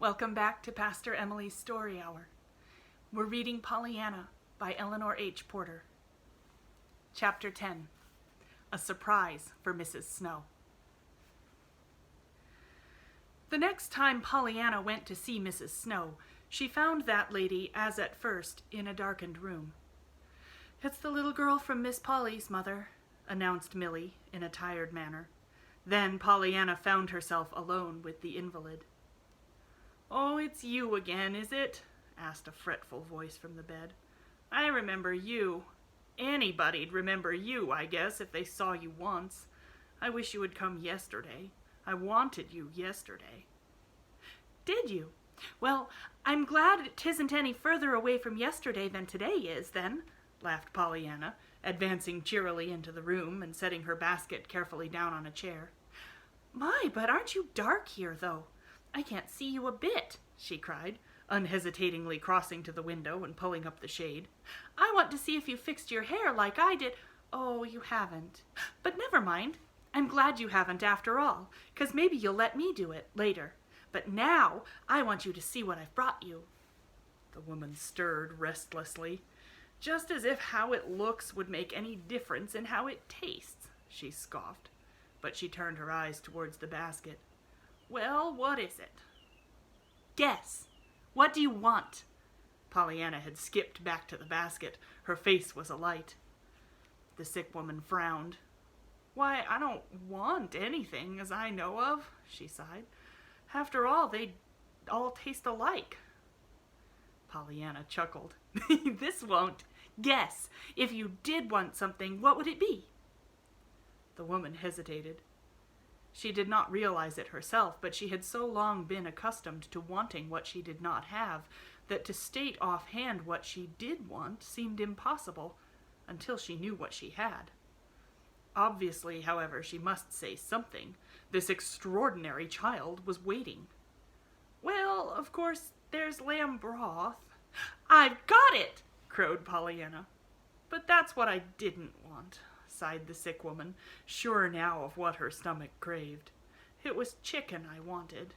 Welcome back to Pastor Emilie's Story Hour. We're reading Pollyanna by Eleanor H. Porter. Chapter 10. A Surprise for Mrs. Snow. The next time Pollyanna went to see Mrs. Snow, she found that lady, as at first, in a darkened room. "It's the little girl from Miss Polly's, Mother," announced Millie in a tired manner. Then Pollyanna found herself alone with the invalid. "Oh, it's you again, is it?" asked a fretful voice from the bed. "I remember you. Anybody'd remember you, I guess, if they saw you once. I wish you had come yesterday. I wanted you yesterday." "Did you? Well, I'm glad 'tisn't any further away from yesterday than today is, then," laughed Pollyanna, advancing cheerily into the room and setting her basket carefully down on a chair. "My, but aren't you dark here, though? I can't see you a bit," she cried, unhesitatingly crossing to the window and pulling up the shade. "I want to see if you fixed your hair like I did." "Oh, you haven't. But never mind. I'm glad you haven't after all, 'cause maybe you'll let me do it later. But now I want you to see what I've brought you." The woman stirred restlessly. "Just as if how it looks would make any difference in how it tastes," she scoffed. But she turned her eyes towards the basket. "Well, what is it?" "Guess. What do you want?" Pollyanna had skipped back to the basket. Her face was alight. The sick woman frowned. "Why, I don't want anything, as I know of," she sighed. "After all, they all taste alike." Pollyanna chuckled. "This won't. Guess. If you did want something, what would it be?" The woman hesitated. She did not realize it herself, but she had so long been accustomed to wanting what she did not have that to state offhand what she did want seemed impossible until she knew what she had. Obviously, however, she must say something. This extraordinary child was waiting. "Well, of course, there's lamb broth." "I've got it!" crowed Pollyanna. "But that's what I didn't want," sighed the sick woman, sure now of what her stomach craved. "It was chicken I wanted."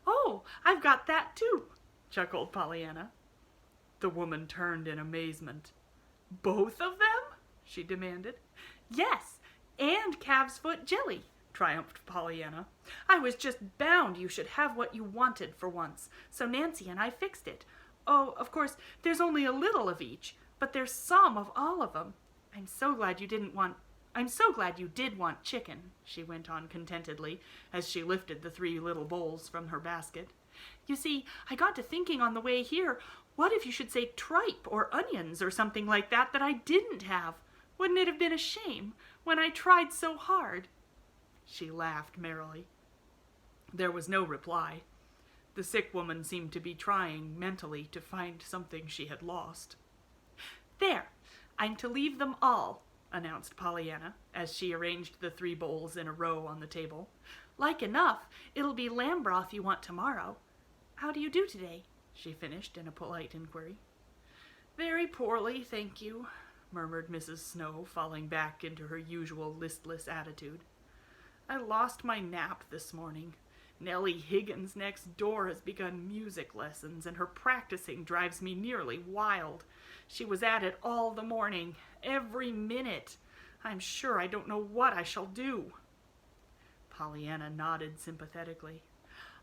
"Oh, I've got that too," chuckled Pollyanna. The woman turned in amazement. "Both of them?" she demanded. "Yes, and calf's foot jelly," triumphed Pollyanna. "I was just bound you should have what you wanted for once, so Nancy and I fixed it. Oh, of course, there's only a little of each, but there's some of all of them. I'm so glad you did want chicken," she went on contentedly, as she lifted the 3 little bowls from her basket. "You see, I got to thinking on the way here, what if you should say tripe or onions or something like that I didn't have? Wouldn't it have been a shame, when I tried so hard?" She laughed merrily. There was no reply. The sick woman seemed to be trying mentally to find something she had lost. "There, I'm to leave them all," announced Pollyanna, as she arranged the 3 bowls in a row on the table. "Like enough, it'll be lamb broth you want tomorrow. How do you do today?" she finished in a polite inquiry. "Very poorly, thank you," murmured Mrs. Snow, falling back into her usual listless attitude. "I lost my nap this morning. Nellie Higgins next door has begun music lessons, and her practicing drives me nearly wild. She was at it all the morning, every minute. I'm sure I don't know what I shall do." Pollyanna nodded sympathetically.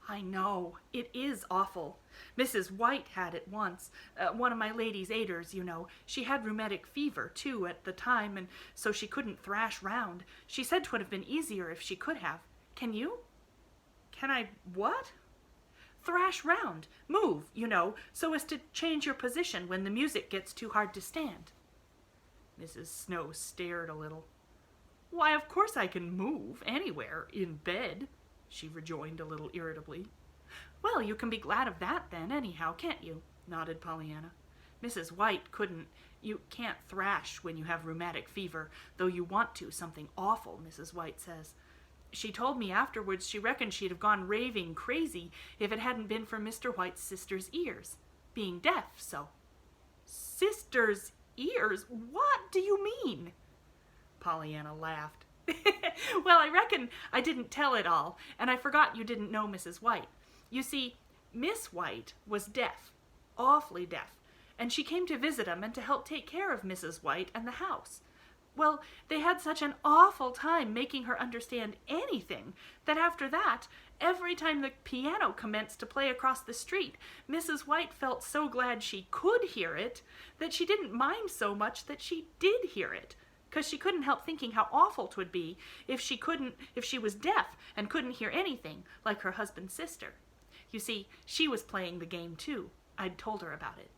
"I know, it is awful. Mrs. White had it once, one of my ladies' aiders, you know. She had rheumatic fever, too, at the time, and so she couldn't thrash round. She said 'twould have been easier if she could have. Can you?" "Can I what?" "Thrash round. Move, you know, so as to change your position when the music gets too hard to stand." Mrs. Snow stared a little. "Why, of course I can move anywhere, in bed," she rejoined a little irritably. "Well, you can be glad of that then, anyhow, can't you?" nodded Pollyanna. "Mrs. White couldn't. You can't thrash when you have rheumatic fever, though you want to something awful, Mrs. White says. She told me afterwards she reckoned she'd have gone raving crazy if it hadn't been for Mr. White's sister's ears, being deaf, so." "Sister's ears? What do you mean?" Pollyanna laughed. "Well, I reckon I didn't tell it all, and I forgot you didn't know Mrs. White. You see, Miss White was deaf, awfully deaf, and she came to visit him and to help take care of Mrs. White and the house. Well, they had such an awful time making her understand anything that after that, every time the piano commenced to play across the street, Mrs. White felt so glad she could hear it that she didn't mind so much that she did hear it, 'cause she couldn't help thinking how awful 'twould be if she was deaf and couldn't hear anything, like her husband's sister. You see, she was playing the game too. I'd told her about it.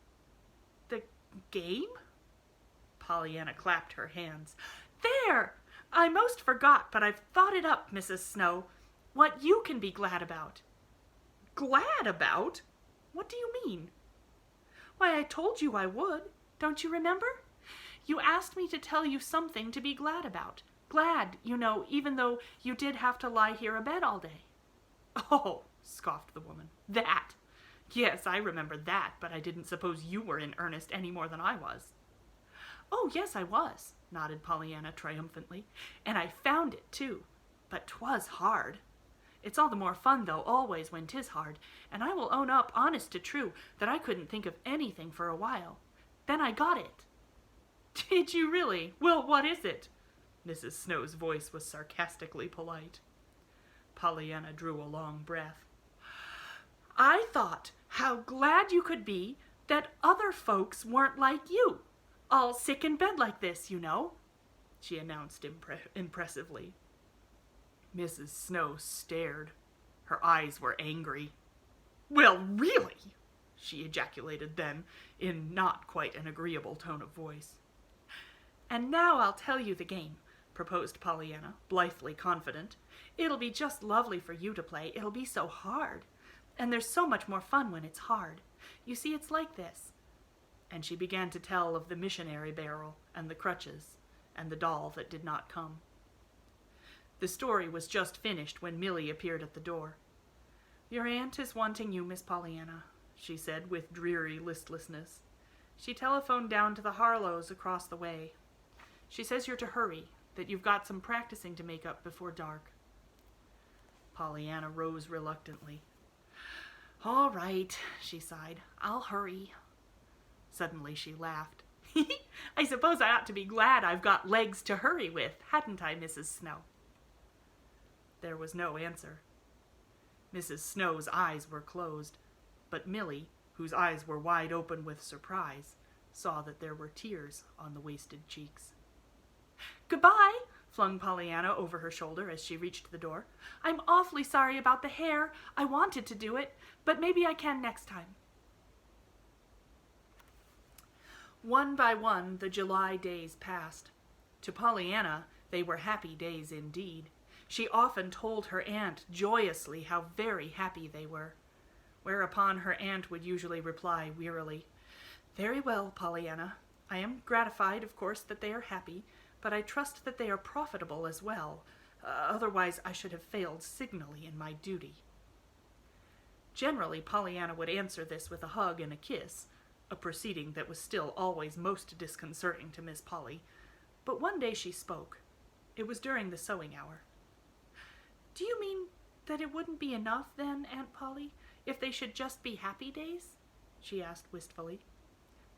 The game? Pollyanna clapped her hands. There! I most forgot, but I've thought it up, Mrs. Snow. What you can be glad about. Glad about? What do you mean? Why, I told you I would. Don't you remember? You asked me to tell you something to be glad about. Glad, you know, even though you did have to lie here abed all day. Oh, scoffed the woman. That! Yes, I remember that, but I didn't suppose you were in earnest any more than I was. Oh, yes, I was, nodded Pollyanna triumphantly, and I found it, too. But 'twas hard. It's all the more fun, though, always when 'tis hard, and I will own up, honest to true, that I couldn't think of anything for a while. Then I got it. Did you really? Well, what is it? Mrs. Snow's voice was sarcastically polite. Pollyanna drew a long breath. I thought how glad you could be that other folks weren't like you. All sick in bed like this, you know, she announced impressively. Mrs. Snow stared. Her eyes were angry. Well, really, she ejaculated then, in not quite an agreeable tone of voice. And now I'll tell you the game, proposed Pollyanna, blithely confident. It'll be just lovely for you to play. It'll be so hard. And there's so much more fun when it's hard. You see, it's like this. And she began to tell of the missionary barrel and the crutches and the doll that did not come. The story was just finished when Millie appeared at the door. Your aunt is wanting you, Miss Pollyanna, she said with dreary listlessness. She telephoned down to the Harlows across the way. She says you're to hurry, that you've got some practicing to make up before dark. Pollyanna rose reluctantly. All right, she sighed. I'll hurry. Suddenly she laughed. I suppose I ought to be glad I've got legs to hurry with, hadn't I, Mrs. Snow? There was no answer. Mrs. Snow's eyes were closed, but Millie, whose eyes were wide open with surprise, saw that there were tears on the wasted cheeks. Goodbye, flung Pollyanna over her shoulder as she reached the door. I'm awfully sorry about the hair. I wanted to do it, but maybe I can next time. One by one, the July days passed. To Pollyanna, they were happy days indeed. She often told her aunt joyously how very happy they were, whereupon her aunt would usually reply wearily, Very well, Pollyanna. I am gratified, of course, that they are happy, but I trust that they are profitable as well. Otherwise, I should have failed signally in my duty. Generally, Pollyanna would answer this with a hug and a kiss, a proceeding that was still always most disconcerting to Miss Polly. But one day she spoke. It was during the sewing hour. Do you mean that it wouldn't be enough, then, Aunt Polly, if they should just be happy days? She asked wistfully.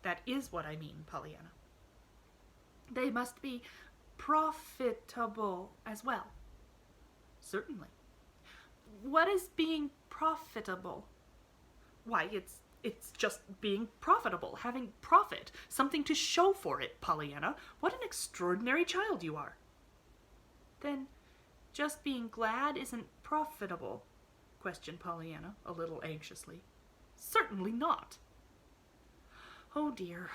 That is what I mean, Pollyanna. They must be profitable as well. Certainly. What is being profitable? Why, it's just being profitable, having profit, something to show for it, Pollyanna. What an extraordinary child you are. Then just being glad isn't profitable, questioned Pollyanna, a little anxiously. Certainly not. Oh dear.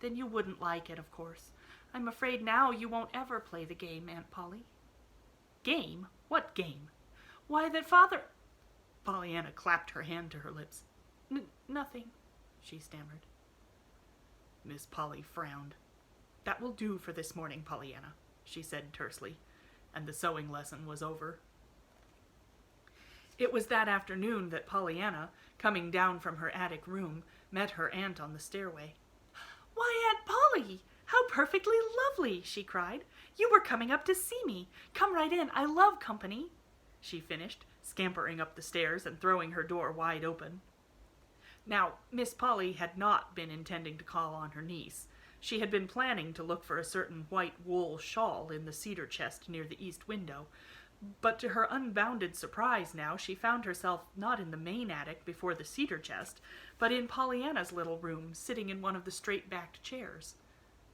Then you wouldn't like it, of course. I'm afraid now you won't ever play the game, Aunt Polly. Game? What game? Why, that Father... Pollyanna clapped her hand to her lips. Nothing, she stammered. Miss Polly frowned. That will do for this morning, Pollyanna, she said tersely, and the sewing lesson was over. It was that afternoon that Pollyanna, coming down from her attic room, met her aunt on the stairway. Why, Aunt Polly! How perfectly lovely, she cried. You were coming up to see me. Come right in. I love company, she finished, scampering up the stairs and throwing her door wide open. Now, Miss Polly had not been intending to call on her niece. She had been planning to look for a certain white wool shawl in the cedar chest near the east window, but to her unbounded surprise now, she found herself not in the main attic before the cedar chest, but in Pollyanna's little room, sitting in one of the straight-backed chairs.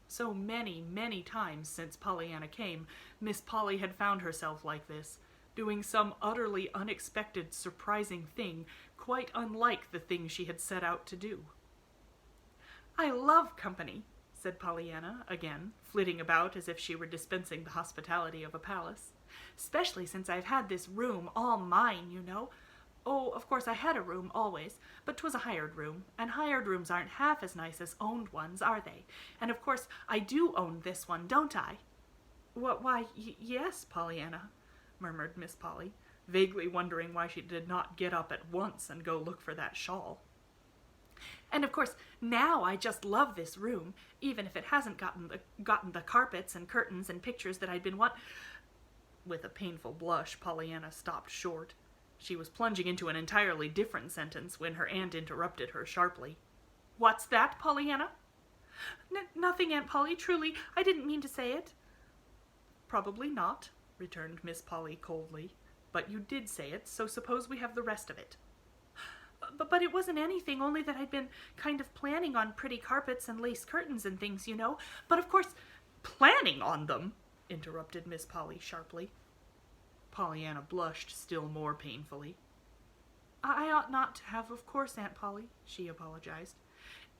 So many, many times since Pollyanna came, Miss Polly had found herself like this, doing some utterly unexpected, surprising thing, quite unlike the thing she had set out to do. "I love company," said Pollyanna, again, flitting about as if she were dispensing the hospitality of a palace. "Especially since I've had this room all mine, you know. Oh, of course I had a room always, but 'twas a hired room, and hired rooms aren't half as nice as owned ones, are they? And of course I do own this one, don't I?" Why, yes, Pollyanna," murmured Miss Polly, vaguely wondering why she did not get up at once and go look for that shawl. "And of course now I just love this room, even if it hasn't gotten the carpets and curtains and pictures that I'd been With a painful blush, Pollyanna stopped short. She was plunging into an entirely different sentence when her aunt interrupted her sharply. "What's that, Pollyanna?" Nothing, Aunt Polly. Truly, I didn't mean to say it." "Probably not," returned Miss Polly coldly. "But you did say it, so suppose we have the rest of it." But it wasn't anything, only that I'd been kind of planning on pretty carpets and lace curtains and things, you know. But of course—" "Planning on them?" interrupted Miss Polly sharply. Pollyanna blushed still more painfully. "I ought not to have, of course, Aunt Polly," she apologized.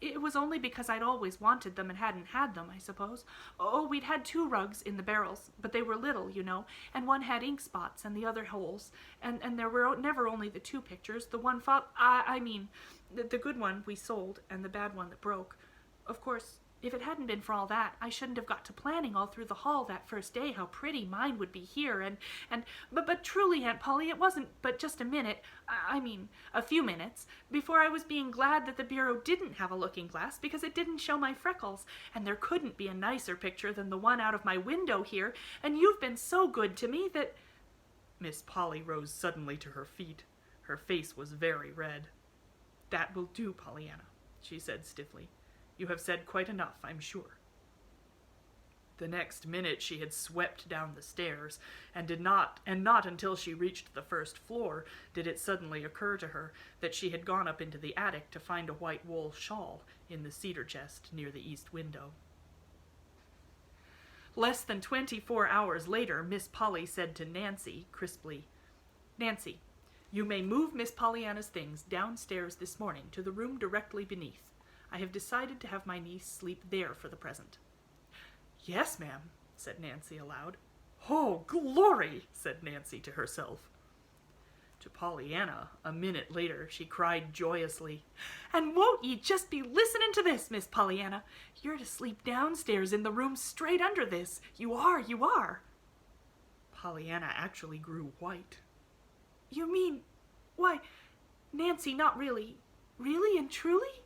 "It was only because I'd always wanted them and hadn't had them, I suppose. Oh, we'd had 2 rugs in the barrels, but they were little, you know, and one had ink spots and the other holes, and there were never only the 2 pictures, the one the good one we sold and the bad one that broke. Of course, if it hadn't been for all that, I shouldn't have got to planning all through the hall that first day how pretty mine would be here, but truly, Aunt Polly, it wasn't but just a minute, a few minutes, before I was being glad that the bureau didn't have a looking glass, because it didn't show my freckles, and there couldn't be a nicer picture than the one out of my window here, and you've been so good to me that—" Miss Polly rose suddenly to her feet. Her face was very red. "That will do, Pollyanna," she said stiffly. "You have said quite enough, I'm sure." The next minute she had swept down the stairs, and not until she reached the first floor did it suddenly occur to her that she had gone up into the attic to find a white wool shawl in the cedar chest near the east window. Less than 24 hours later, Miss Polly said to Nancy, crisply, "Nancy, you may move Miss Pollyanna's things downstairs this morning to the room directly beneath. I have decided to have my niece sleep there for the present." "Yes, ma'am," said Nancy aloud. "Oh, glory!" said Nancy to herself. To Pollyanna, a minute later, she cried joyously, "And won't ye just be listening to this, Miss Pollyanna? You're to sleep downstairs in the room straight under this. You are. Pollyanna actually grew white. "You mean, why, Nancy, not really, really and truly?"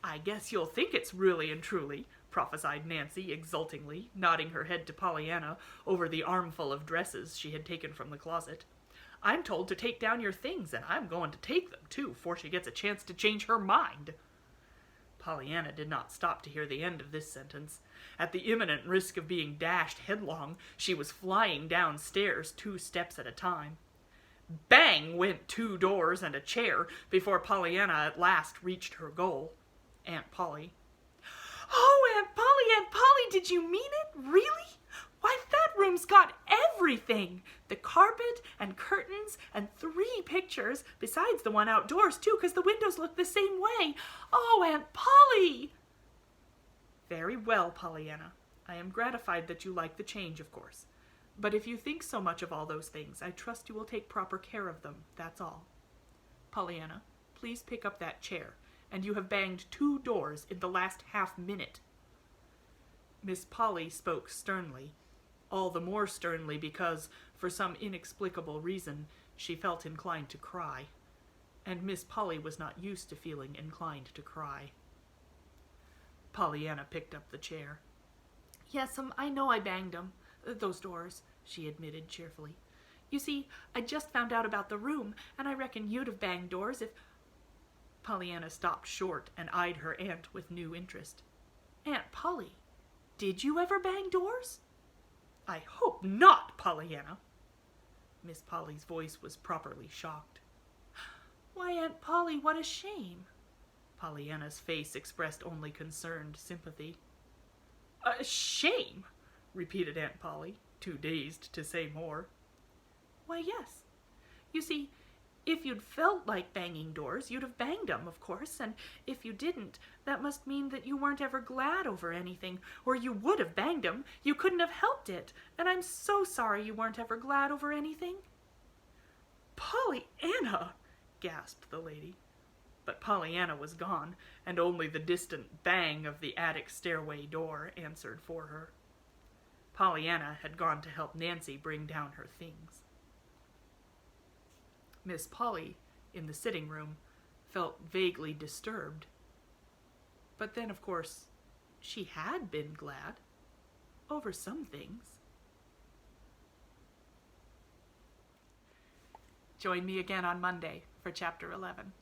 "I guess you'll think it's really and truly," prophesied Nancy exultingly, nodding her head to Pollyanna over the armful of dresses she had taken from the closet. "I'm told to take down your things, and I'm going to take them, too, before she gets a chance to change her mind." Pollyanna did not stop to hear the end of this sentence. At the imminent risk of being dashed headlong, she was flying downstairs 2 steps at a time. Bang went 2 doors and a chair before Pollyanna at last reached her goal. Aunt Polly. "Oh, Aunt Polly, did you mean it? Really? Why, that room's got everything! The carpet and curtains and 3 pictures, besides the one outdoors, too, because the windows look the same way. Oh, Aunt Polly!" "Very well, Pollyanna. I am gratified that you like the change, of course. But if you think so much of all those things, I trust you will take proper care of them, that's all. Pollyanna, please pick up that chair. And you have banged 2 doors in the last half-minute." Miss Polly spoke sternly, all the more sternly because, for some inexplicable reason, she felt inclined to cry. And Miss Polly was not used to feeling inclined to cry. Pollyanna picked up the chair. "Yes, I know I banged 'em, those doors," she admitted cheerfully. You see, I just found out about the room, and I reckon you'd have banged doors if... Pollyanna stopped short and eyed her aunt with new interest. Aunt Polly, did you ever bang doors? I hope not, Pollyanna. Miss Polly's voice was properly shocked. Why, Aunt Polly, what a shame. Pollyanna's face expressed only concerned sympathy. A shame, repeated Aunt Polly, too dazed to say more. Why, yes. You see, if you'd felt like banging doors, you'd have banged 'em, of course, and if you didn't, that must mean that you weren't ever glad over anything, or you would have banged 'em. You couldn't have helped it, and I'm so sorry you weren't ever glad over anything. Pollyanna, gasped the lady. But Pollyanna was gone, and only the distant bang of the attic stairway door answered for her. Pollyanna had gone to help Nancy bring down her things. Miss Polly, in the sitting room, felt vaguely disturbed. But then, of course, she had been glad over some things. Join me again on Monday for Chapter 11.